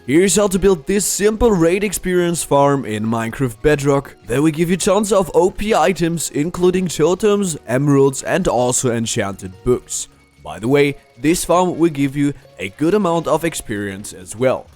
Here's how to build this simple raid experience farm in Minecraft Bedrock. There we give you tons of OP items, including totems, emeralds, and also enchanted books. By the way, this farm will give you a good amount of experience as well.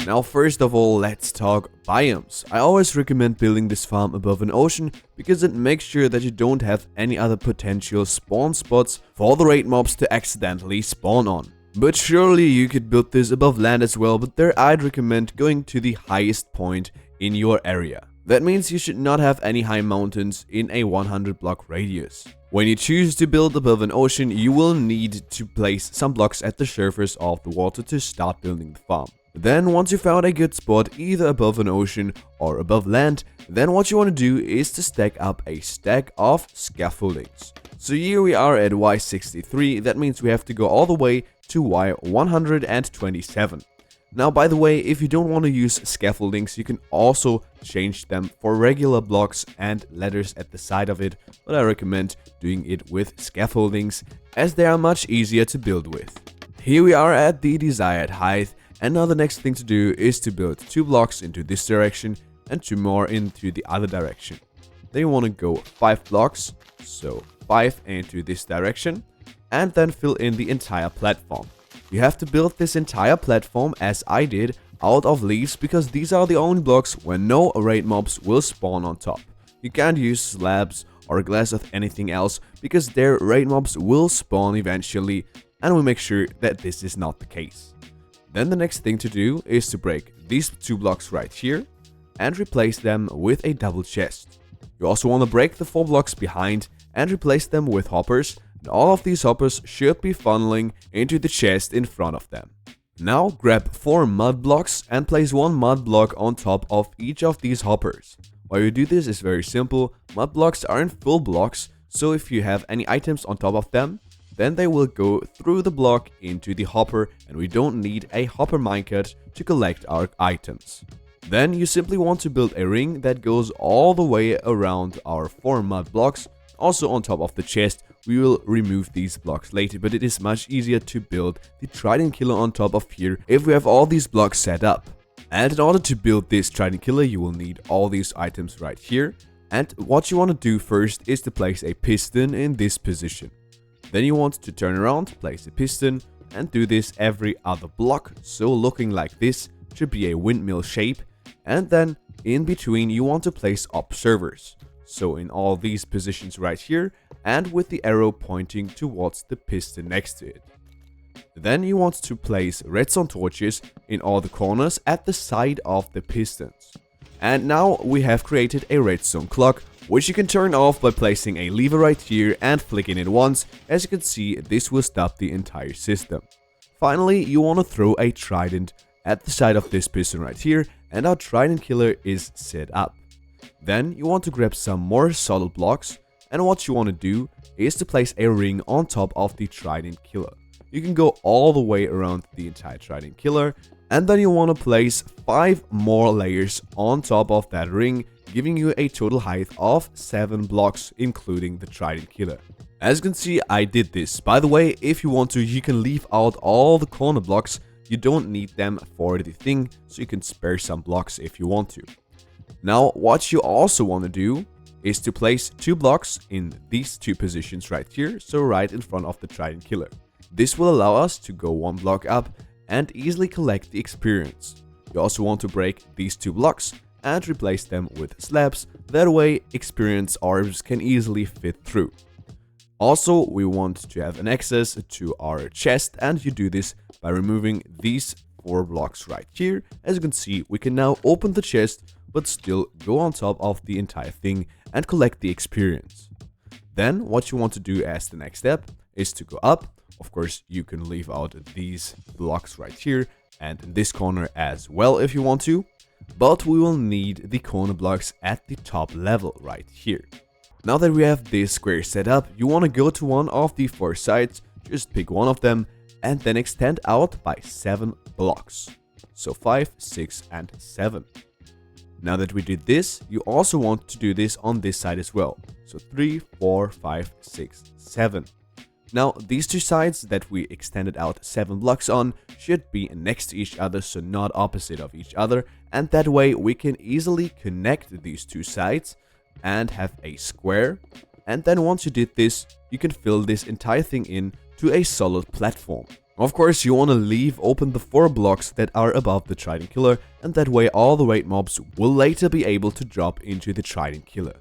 Now first of all, let's talk biomes. I always recommend building this farm above an ocean because it makes sure that you don't have any other potential spawn spots for the raid mobs to accidentally spawn on. But surely you could build this above land as well, but there I'd recommend going to the highest point in your area. That means you should not have any high mountains in a 100 block radius. When you choose to build above an ocean, you will need to place some blocks at the surface of the water to start building the farm. Then once you found a good spot either above an ocean or above land, then what you want to do is to stack up a stack of scaffoldings. So here we are at Y63, that means we have to go all the way to Y127. Now by the way, if you don't want to use scaffoldings, you can also change them for regular blocks and ladders at the side of it, but I recommend doing it with scaffoldings as they are much easier to build with. Here we are at the desired height. And now the next thing to do is to build 2 blocks into this direction and 2 more into the other direction. Then you want to go 5 blocks, so 5 into this direction, and then fill in the entire platform. You have to build this entire platform, as I did, out of leaves because these are the only blocks where no raid mobs will spawn on top. You can't use slabs or glass or anything else because their raid mobs will spawn eventually, and we make sure that this is not the case. Then the next thing to do is to break these 2 blocks right here and replace them with a double chest. You also want to break the 4 blocks behind and replace them with hoppers, and all of these hoppers should be funneling into the chest in front of them. Now grab 4 mud blocks and place 1 mud block on top of each of these hoppers. Why you do this is very simple. Mud blocks aren't full blocks, so if you have any items on top of them, then they will go through the block into the hopper, and we don't need a hopper minecart to collect our items. Then you simply want to build a ring that goes all the way around our 4 mud blocks. Also on top of the chest, we will remove these blocks later, but it is much easier to build the Trident killer on top of here if we have all these blocks set up. And in order to build this Trident killer, you will need all these items right here. And what you want to do first is to place a piston in this position. Then you want to turn around, place a piston, and do this every other block, so looking like this should be a windmill shape. And then in between you want to place observers, so in all these positions right here, and with the arrow pointing towards the piston next to it. Then you want to place redstone torches in all the corners at the side of the pistons. And now we have created a redstone clock, which you can turn off by placing a lever right here and flicking it once. As you can see, this will stop the entire system. Finally, you want to throw a trident at the side of this piston right here, and our trident killer is set up. Then you want to grab some more solid blocks, and what you want to do is to place a ring on top of the trident killer. You can go all the way around the entire trident killer, and then you want to place 5 more layers on top of that ring, giving you a total height of 7 blocks, including the Trident killer. As you can see, I did this. By the way, if you want to, you can leave out all the corner blocks. You don't need them for the thing, so you can spare some blocks if you want to. Now, what you also want to do is to place 2 blocks in these 2 positions right here, so right in front of the Trident killer. This will allow us to go 1 block up and easily collect the experience. You also want to break these 2 blocks and replace them with slabs, that way experience orbs can easily fit through. Also, we want to have an access to our chest, and you do this by removing these 4 blocks right here. As you can see, we can now open the chest but still go on top of the entire thing and collect the experience. Then what you want to do as the next step is to go up. Of course, you can leave out these blocks right here and in this corner as well if you want to. But we will need the corner blocks at the top level right here. Now that we have this square set up, you want to go to one of the 4 sides, just pick one of them, and then extend out by 7 blocks. So 5, 6, and 7. Now that we did this, you also want to do this on this side as well. So 3, 4, 5, 6, 7. Now, these two sides that we extended out 7 blocks on should be next to each other, so not opposite of each other, and that way we can easily connect these two sides and have a square. And then once you did this, you can fill this entire thing in to a solid platform. Of course, you want to leave open the 4 blocks that are above the Trident Killer, and that way all the raid mobs will later be able to drop into the Trident Killer.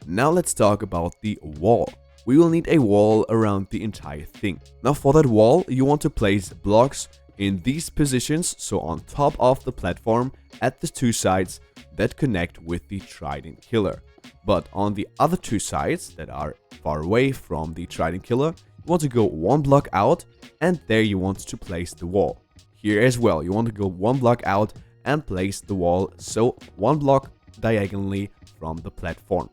Now let's talk about the wall. We will need a wall around the entire thing. Now for that wall, you want to place blocks in these positions, so on top of the platform at the 2 sides that connect with the Trident Killer. But on the other 2 sides that are far away from the Trident Killer, you want to go 1 block out, and there you want to place the wall. Here as well, you want to go 1 block out and place the wall, so 1 block diagonally from the platform.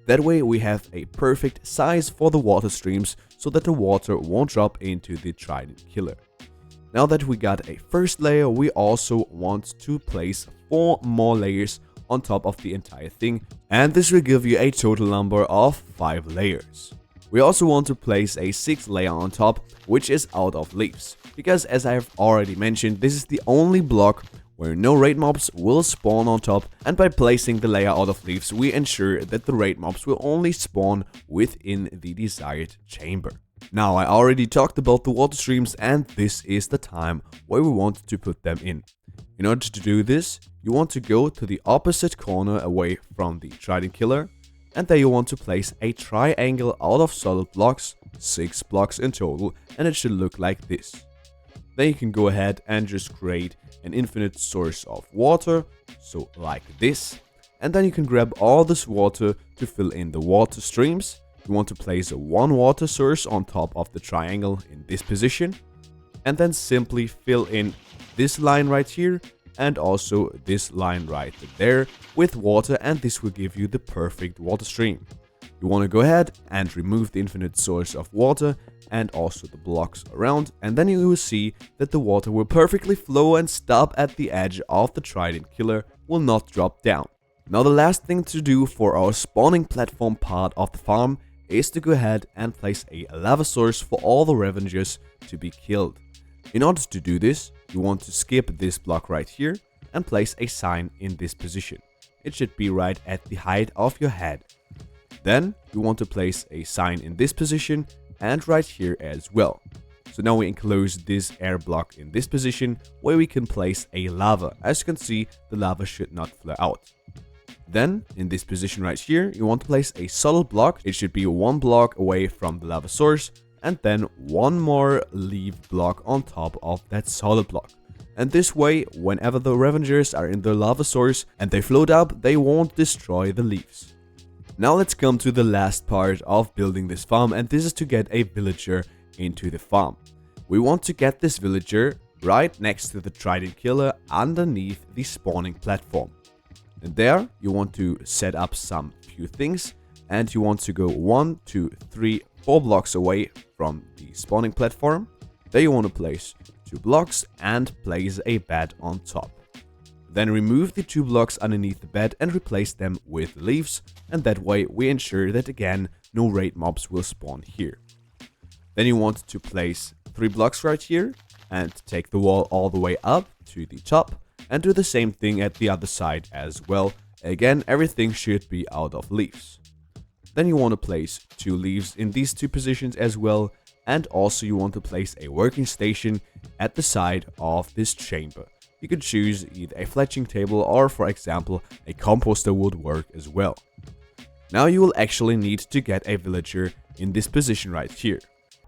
That way we have a perfect size for the water streams, so that the water won't drop into the Trident Killer. Now that we got a first layer, we also want to place 4 more layers on top of the entire thing, and this will give you a total number of 5 layers. We also want to place a 6th layer on top, which is out of leaves, because as I have already mentioned, this is the only block where no raid mobs will spawn on top, and by placing the layer out of leaves, we ensure that the raid mobs will only spawn within the desired chamber. Now, I already talked about the water streams, and this is the time where we want to put them in. In order to do this, you want to go to the opposite corner away from the Trident Killer, and there you want to place a triangle out of solid blocks, 6 blocks in total, and it should look like this. Then you can go ahead and just create an infinite source of water, so like this. And then you can grab all this water to fill in the water streams. You want to place 1 water source on top of the triangle in this position. And then simply fill in this line right here and also this line right there with water, and this will give you the perfect water stream. You want to go ahead and remove the infinite source of water and also the blocks around, and then you will see that the water will perfectly flow and stop at the edge of the Trident Killer, will not drop down. Now the last thing to do for our spawning platform part of the farm is to go ahead and place a lava source for all the Revengers to be killed. In order to do this, you want to skip this block right here and place a sign in this position. It should be right at the height of your head. Then you want to place a sign in this position and right here as well. So now we enclose this air block in this position where we can place a lava. As you can see, the lava should not flow out. Then in this position right here, you want to place a solid block. It should be 1 block away from the lava source, and then 1 more leaf block on top of that solid block. And this way, whenever the Revengers are in the lava source and they float up, they won't destroy the leaves. Now let's come to the last part of building this farm, and this is to get a villager into the farm. We want to get this villager right next to the Trident Killer underneath the spawning platform. And there you want to set up some few things, and you want to go 1, 2, 3, 4 blocks away from the spawning platform. There you want to place 2 blocks and place a bed on top. Then remove the 2 blocks underneath the bed and replace them with leaves, and that way we ensure that again no raid mobs will spawn here. Then you want to place 3 blocks right here and take the wall all the way up to the top, and do the same thing at the other side as well. Again, everything should be out of leaves. Then you want to place 2 leaves in these 2 positions as well, and also you want to place a working station at the side of this chamber. You could choose either a fletching table or, for example, a composter would work as well. Now you will actually need to get a villager in this position right here.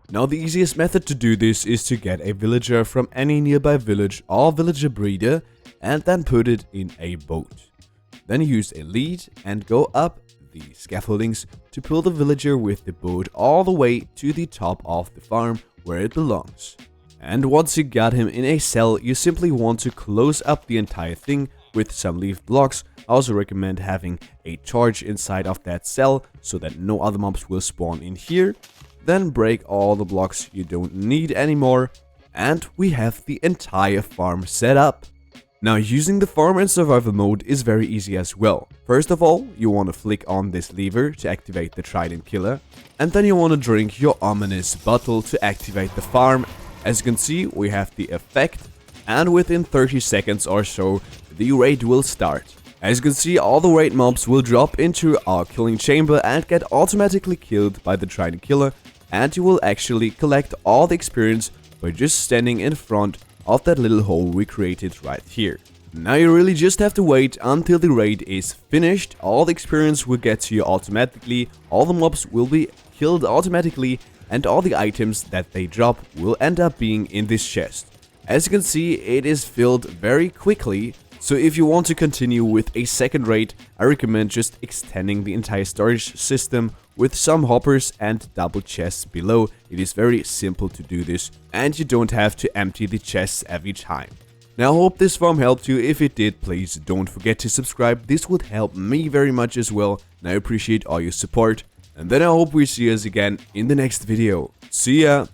Now the easiest method to do this is to get a villager from any nearby village or villager breeder and then put it in a boat. Then use a lead and go up the scaffoldings to pull the villager with the boat all the way to the top of the farm where it belongs. And once you got him in a cell, you simply want to close up the entire thing with some leaf blocks. I also recommend having a torch inside of that cell so that no other mobs will spawn in here. Then break all the blocks you don't need anymore, and we have the entire farm set up. Now, using the farm and survival mode is very easy as well. First of all, you want to flick on this lever to activate the Trident killer, and then you want to drink your ominous bottle to activate the farm. As you can see, we have the effect, and within 30 seconds or so, the raid will start. As you can see, all the raid mobs will drop into our killing chamber and get automatically killed by the Trident killer, and you will actually collect all the experience by just standing in front of that little hole we created right here. Now you really just have to wait until the raid is finished. All the experience will get to you automatically, all the mobs will be killed automatically, and all the items that they drop will end up being in this chest. As you can see, it is filled very quickly, so if you want to continue with a second raid, I recommend just extending the entire storage system with some hoppers and double chests below. It is very simple to do this, and you don't have to empty the chests every time. Now, I hope this farm helped you. If it did, please don't forget to subscribe. This would help me very much as well, and I appreciate all your support. And then I hope we see us again in the next video. See ya!